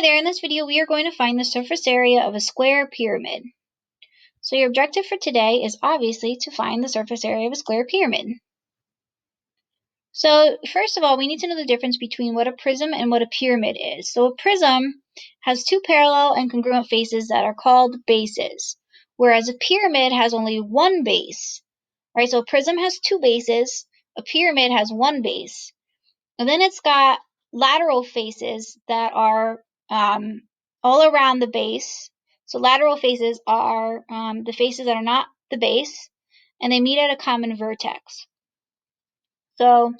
Hi there, in this video we are going to find the surface area of a square pyramid. So your objective for today is obviously to find the surface area of a square pyramid. So first of all, we need to know the difference between what a prism and what a pyramid is. So a prism has two parallel and congruent faces that are called bases, whereas a pyramid has only one base. Right? So a prism has two bases, a pyramid has one base. And then it's got lateral faces that are all around the base. So lateral faces are the faces that are not the base, and they meet at a common vertex. So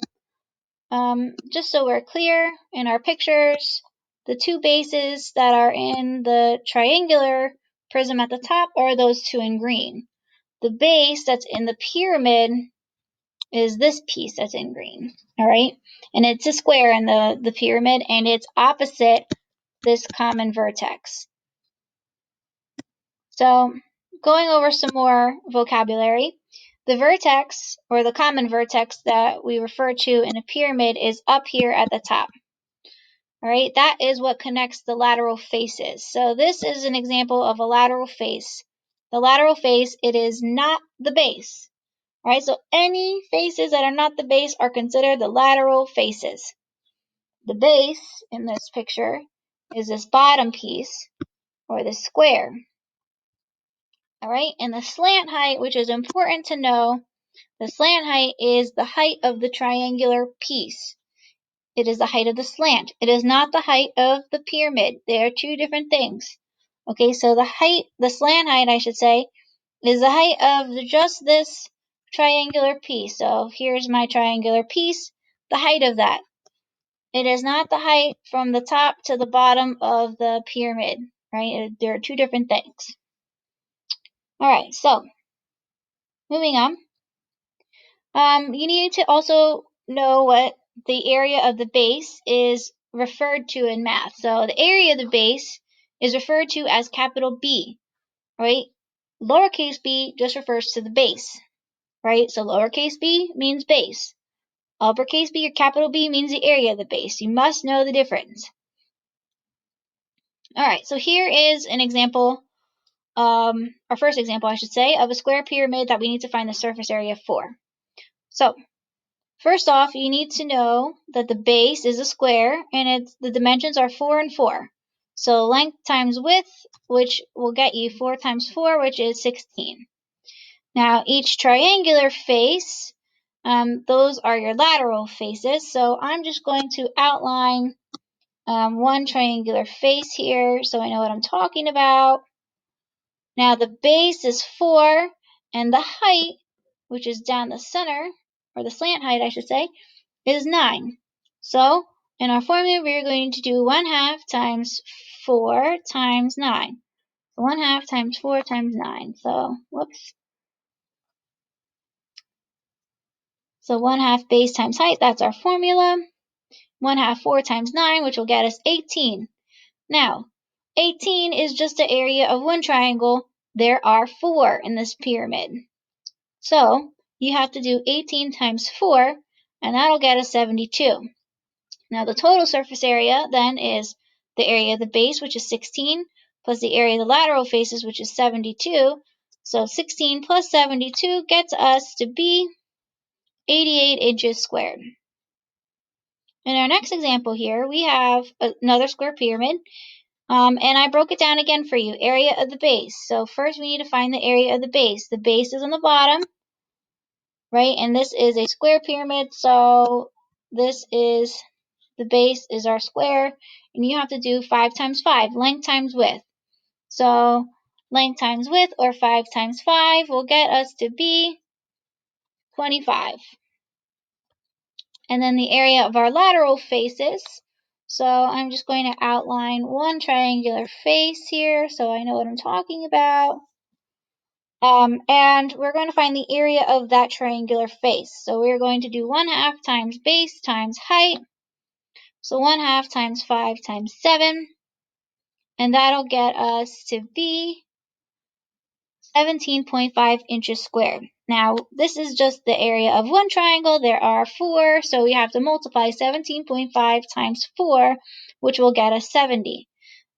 just so we're clear, in our pictures, the two bases that are in the triangular prism at the top are those two in green. The base that's in the pyramid is this piece that's in green, all right? And it's a square in the pyramid, and it's opposite this common vertex. So going over some more vocabulary, the vertex, or the common vertex that we refer to in a pyramid, is up here at the top. All right, that is what connects the lateral faces. So this is an example of a lateral face. The lateral face, it is not the base. All right, so any faces that are not the base are considered the lateral faces. The base in this picture is this bottom piece, or this square. All right, and the slant height, which is important to know, the slant height is the height of the triangular piece. It is the height of the slant. It is not the height of the pyramid. They are two different things. Okay, so the slant height, I should say, is the height of just this triangular piece. So here's my triangular piece, the height of that. It is not the height from the top to the bottom of the pyramid, right? There are two different things. All right, so moving on. You need to also know what the area of the base is referred to in math. So the area of the base is referred to as capital B, right? Lowercase b just refers to the base, right? So lowercase b means base. Uppercase B or capital B means the area of the base. You must know the difference. All right, so here is an example, our first example, I should say, of a square pyramid that we need to find the surface area for. So first off, you need to know that the base is a square and the dimensions are 4 and 4. So length times width, which will get you 4 times 4, which is 16. Now each triangular face, those are your lateral faces. So I'm just going to outline one triangular face here so I know what I'm talking about. Now the base is 4 and the height, which is down the center, or the slant height I should say, is 9. So in our formula we're going to do 1/2 times 4 times 9. So 1/2 times 4 times 9. So whoops. So 1/2 base times height, that's our formula. 1/2 4 times 9, which will get us 18. Now, 18 is just the area of one triangle. There are 4 in this pyramid. So you have to do 18 times 4, and that'll get us 72. Now the total surface area then is the area of the base, which is 16, plus the area of the lateral faces, which is 72. So 16 plus 72 gets us to be 88 inches squared. In our next example here, we have another square pyramid, and I broke it down again for you, area of the base. So first we need to find the area of the base. The base is on the bottom, right? And this is a square pyramid, so this is, the base is our square, and you have to do 5 times 5, length times width. So length times width, or 5 times 5, will get us to be 25. And then the area of our lateral faces. So I'm just going to outline one triangular face here so I know what I'm talking about. And we're going to find the area of that triangular face. So we're going to do 1/2 times base times height. So 1/2 times 5 times 7. And that'll get us to be 17.5 inches squared. Now, this is just the area of one triangle. There are 4, so we have to multiply 17.5 times 4, which will get us 70.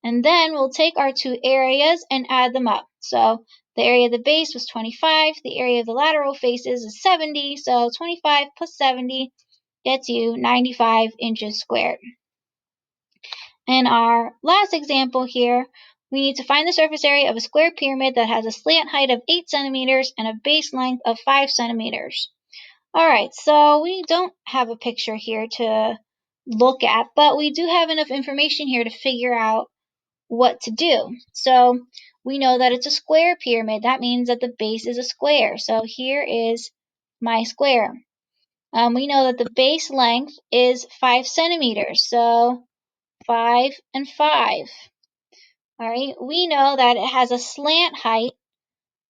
And then we'll take our two areas and add them up. So the area of the base was 25, the area of the lateral faces is 70, so 25 plus 70 gets you 95 inches squared. In our last example here, we need to find the surface area of a square pyramid that has a slant height of 8 centimeters and a base length of 5 centimeters. Alright, so we don't have a picture here to look at, but we do have enough information here to figure out what to do. So we know that it's a square pyramid. That means that the base is a square. So here is my square. We know that the base length is 5 centimeters. So 5 and 5. Alright, we know that it has a slant height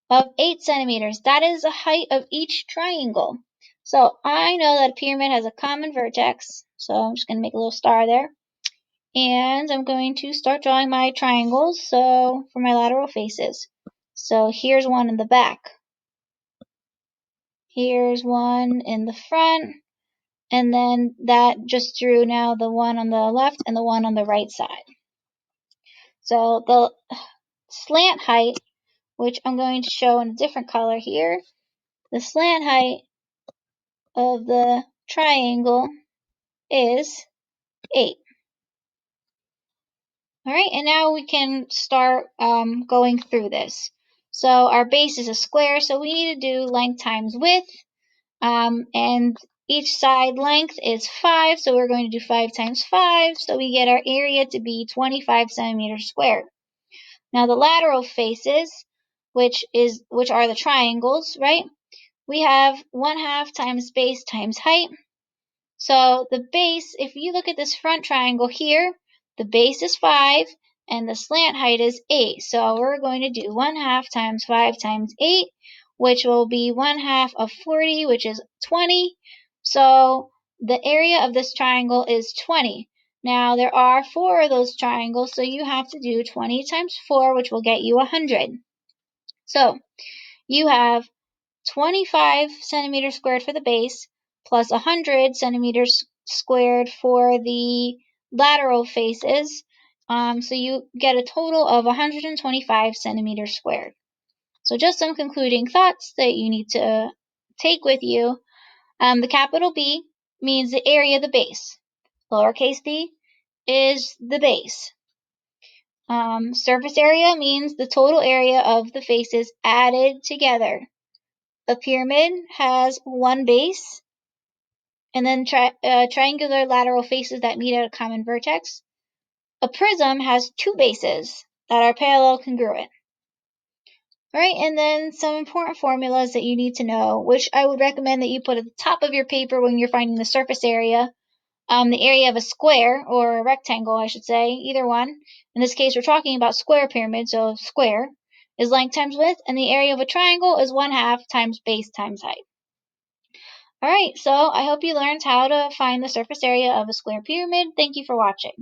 of 8 centimeters. That is the height of each triangle. So I know that a pyramid has a common vertex. So I'm just going to make a little star there. And I'm going to start drawing my triangles, so for my lateral faces. So here's one in the back. Here's one in the front. And then that just drew now the one on the left and the one on the right side. So the slant height, which I'm going to show in a different color here, the slant height of the triangle is 8. Alright, and now we can start going through this. So our base is a square, so we need to do length times width. And each side length is 5, so we're going to do 5 times 5, so we get our area to be 25 centimeters squared. Now the lateral faces, which are the triangles, right? We have 1/2 times base times height. So the base, if you look at this front triangle here, the base is 5 and the slant height is 8. So we're going to do 1/2 times 5 times 8, which will be 1/2 of 40, which is 20. So the area of this triangle is 20. Now there are 4 of those triangles, so you have to do 20 times 4, which will get you 100. So you have 25 centimeters squared for the base, plus 100 centimeters squared for the lateral faces. So you get a total of 125 centimeters squared. So just some concluding thoughts that you need to take with you. The capital B means the area of the base. Lowercase b is the base. Surface area means the total area of the faces added together. A pyramid has one base, and then triangular lateral faces that meet at a common vertex. A prism has 2 bases that are parallel congruent. Alright, and then some important formulas that you need to know, which I would recommend that you put at the top of your paper when you're finding the surface area. The area of a square, or a rectangle I should say, either one. In this case we're talking about square pyramid, so square is length times width, and the area of a triangle is 1/2 times base times height. Alright, so I hope you learned how to find the surface area of a square pyramid. Thank you for watching.